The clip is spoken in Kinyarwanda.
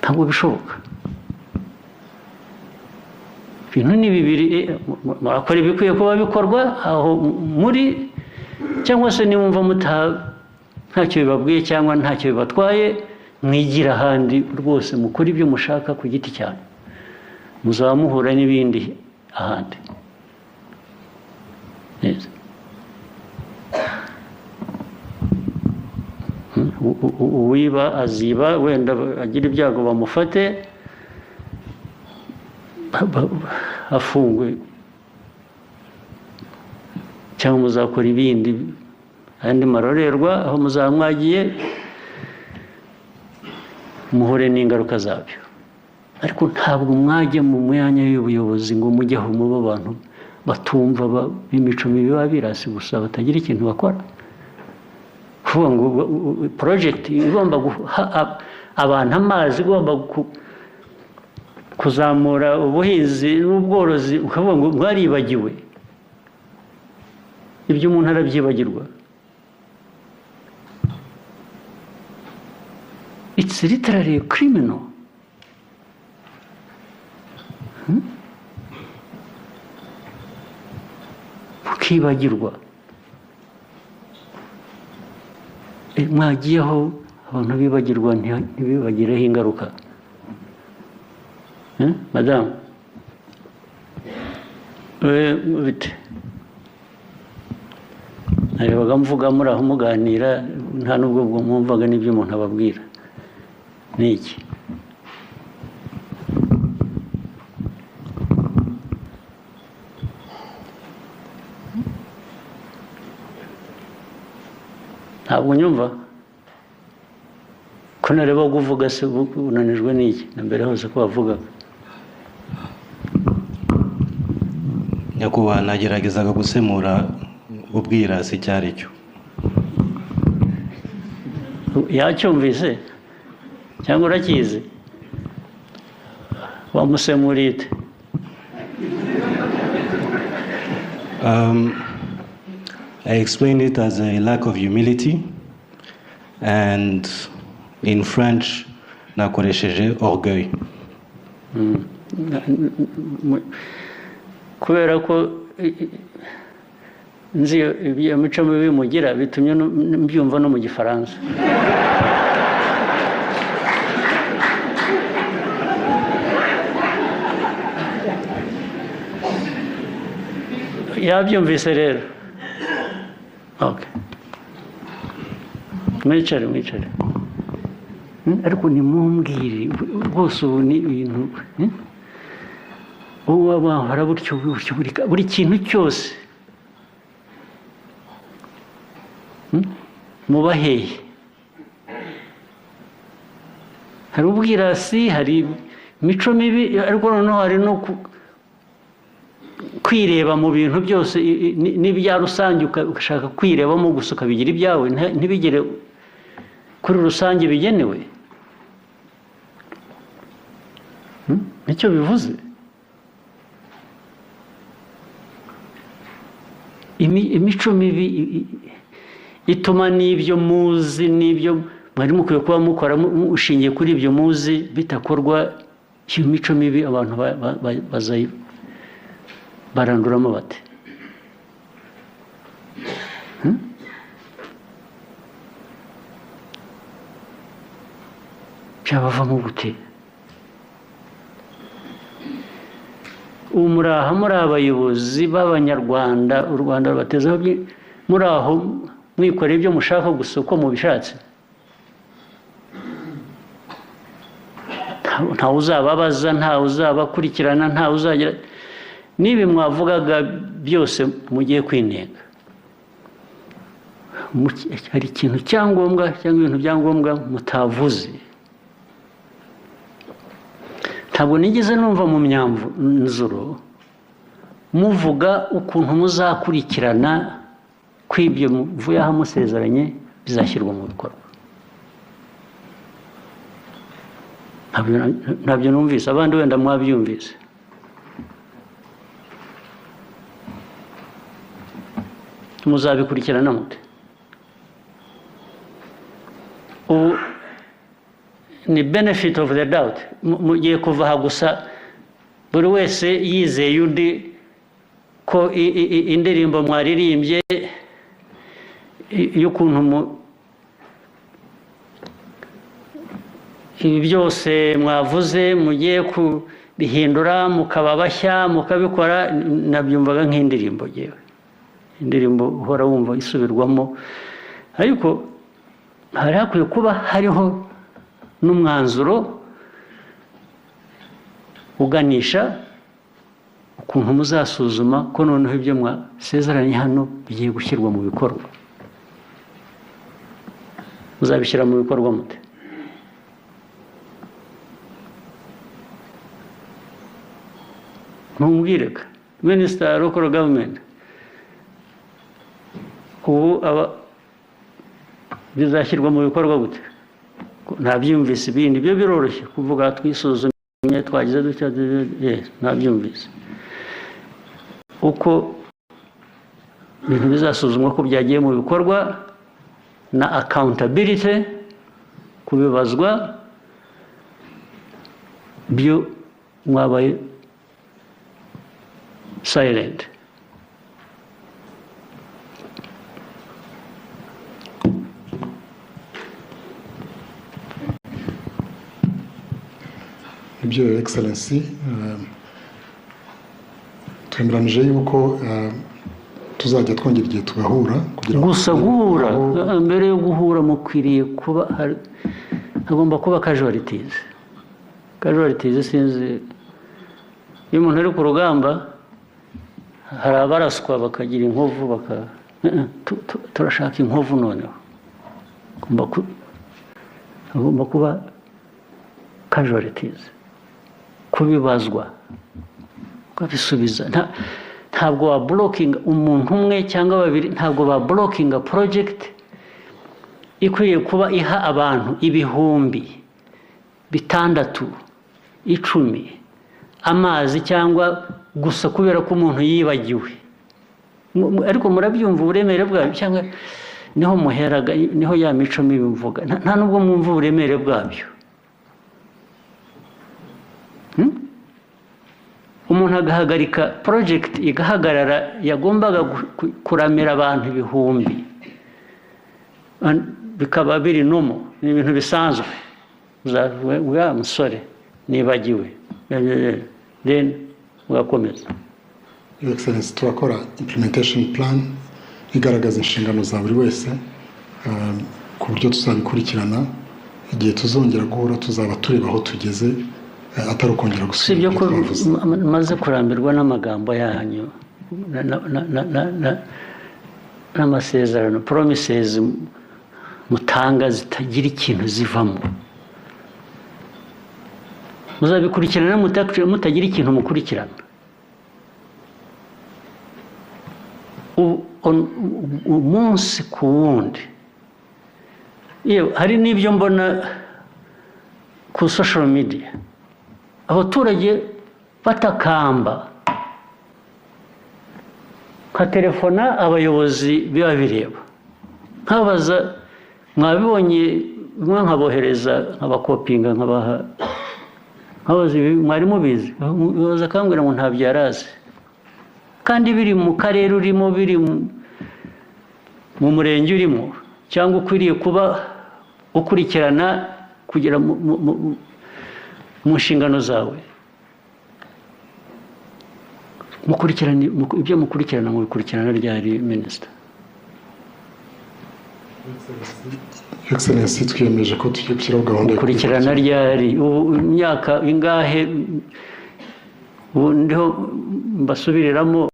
ntabwo bishoboka. Ibintu ni bibiri, murakora ibikwiye kuba bikorwa aho muri, cyangwa se nimumva ntacyo bibabwiye cyangwa ntacyo bibatwaye, mwigira ahandi rwose mukora ibyo mushaka ku giti cyane, muzaba muhura n'ibindi ahandi. Uwiba aziba, wenda agira ibyago bamufate afungwe, cyangwa muzakora ibindi andi marorerwa aho muzaba mwagiye muhure n'ingaruka zabyo. Ariko ntabwo mwajya mu myanya y'ubuyobozi ngo mujye aho muba abantu batumva b'imico mibi babirasi gusa batagira ikintu bakora. Kuvuga ngo project igomba guha abantu amazi, igomba kuzamura ubuhinzi n'ubworozi, ukavuga ngo mwaribagiwe. Ibyo umuntu arabyibagirwa. It's literally criminal. Ukibagirwa. Mwagiyeho abantu bibagirwa ntibibagireho ingaruka. Madamu, bite? Narebaga mvuga muri aho muganira, nta nubwo mwumvaga n'ibyo umuntu ababwira. Ni iki? Ntabwo nyumva ko nareba kuvuga se unanijwe n'iki na mbere hose ko bavuga. Nyakubahwa, nageragezaga gusemura ubwirasi icyo ari cyo. Yacyumvise cyangwa urakizi? Wamusemuriye ite? I explained it as a lack of humility, and in French, nakoresheje orgueil. Kubera ko nzi imico mibi mugira bitumye mbyumva no mu Gifaransa. Yabyumvise rero. Okay. Mwicare. Ariko nimumbwire rwose ubu ni ibintu uwo bahora butyo buri kintu cyose mubaheye. Hari ubwirasi, hari imico mibi, ariko noneho hari no kwireba mu bintu byose n'ibya rusange, ugashaka kwirebamo gusa ukabigira ibyawe, ntibigere kuri rusange bigenewe. Nicyo bivuze. Imico mibi ituma n'ibyo muzi n'ibyo mwari mukwiye kuba mukora ushingiye kuri ibyo muzi bitakorwa. Iyo mico mibi abantu baranduramo bate? Byabavamo gute? Ubu muraha muri abayobozi b'Abanyarwanda, u Rwanda rubatezeho, muri aho mwikorera ibyo mushaka gusa uko mubishatse. Ntawe uzababaza, ntawe uzabakurikirana, ntawe uzagira n'ibi mwavugaga byose mugiye kwinenga. Hari ikintu cyangombwa cyangwa ibintu byangombwa mutavuze. Ntabwo nigeze numva mu myanzuro muvuga ukuntu muzakurikirana kw'ibyo muvuye aho musezeranye bizashyirwa mu bikorwa. Ntabyo numvise, abandi wenda mwabyumvise. Muzabikurikirana mute? Ubu ni benefit of the doubt. Mugiye kuva aha gusa buri wese yizeye undi ko indirimbo mwaririmbye y'ukuntu ibi byose mwavuze mugiye kubihindura mukaba bashya mukabikora, nabyumvaga nk'indirimbo yewe, indirimbo uhora wumva isubirwamo, ariko hari hakwiye kuba hariho n'umwanzuro uganisha ukuntu muzasuzuma ko noneho ibyo mwasezeranye hano bigiye gushyirwa mu bikorwa. Muzabishyira mu bikorwa mute? Ntumbwireka Minister Local Government ubu bizashyirwa mu bikorwa gute? Ntabyumvise ibindi byo biroroshye kuvuga twisuzumye twagize dutya, ntabyumvise uko ibintu bizasuzumwa ko byagiye mu bikorwa na accountability, kubibazwa byo mwabaye silent. Ibyo Excellency, twemeranije yuko tuzajya twongera igihe tugahura gusa guhura. Mbere yo guhura mukwiriye kuba hagomba kuba casualties. Sinzi iyo umuntu ari ku rugamba hari abaraswa bakagira inkovu turashaka inkovu noneho, hagomba kuba casualties, kubibazwa ukabisubiza. Ntabwo wa blocking umuntu umwe cyangwa babiri, ntabwo ba blocking project ikwiye kuba iha abantu ibihumbi 6, 10 amazi cyangwa gusa kubera ko umuntu yibagiwe. Ariko murabyumva uburemere bwabyo, cyangwa niho muheraga, niho ya mico mibi mvuga, nta nubwo mwumva uburemere bwabyo. Umuntu agahagarika project igahagarara yagombaga kuramira abantu ibihumbi, bikaba biri nomo, ni ibintu bisanzwe. Wa musore nibagiwe, then ugakomeza. Your Excellency, turakora implementation plan igaragaza inshingano za buri wese ku buryo tuzabikurikirana. Igihe tuzongera guhura tuzaba tureba aho tugeze, atari ukongera gusubira ko maze kurambirwa n'amagambo yanyu n'amasezerano, promises mutanga zitagira ikintu zivamo. Muzabikurikirana mutagira ikintu mukurikirana. Umunsi ku wundi hari n'ibyo mbona ku social media, abaturage batakamba telefona abayobozi biba bireba, nkabaza mwabibonye, bimwe nkabohereza nkabakopinga nkabaha, nkabaza mwari mubizi, bibaza kambwira ngo ntabyo yarazi, kandi biri mu karere urimo, biri mu murenge urimo, cyangwa ukwiriye kuba ukurikirana kugira mu nshingano zawe. Mukurikirana ibyo mukurikirana mu bikurikirana ryari Minister? Excellency, twiyemeje ko tugiye gushyiraho gahunda yo gukurikirana ryari, imyaka ingahe? Ubu ndiho mbasubiriramo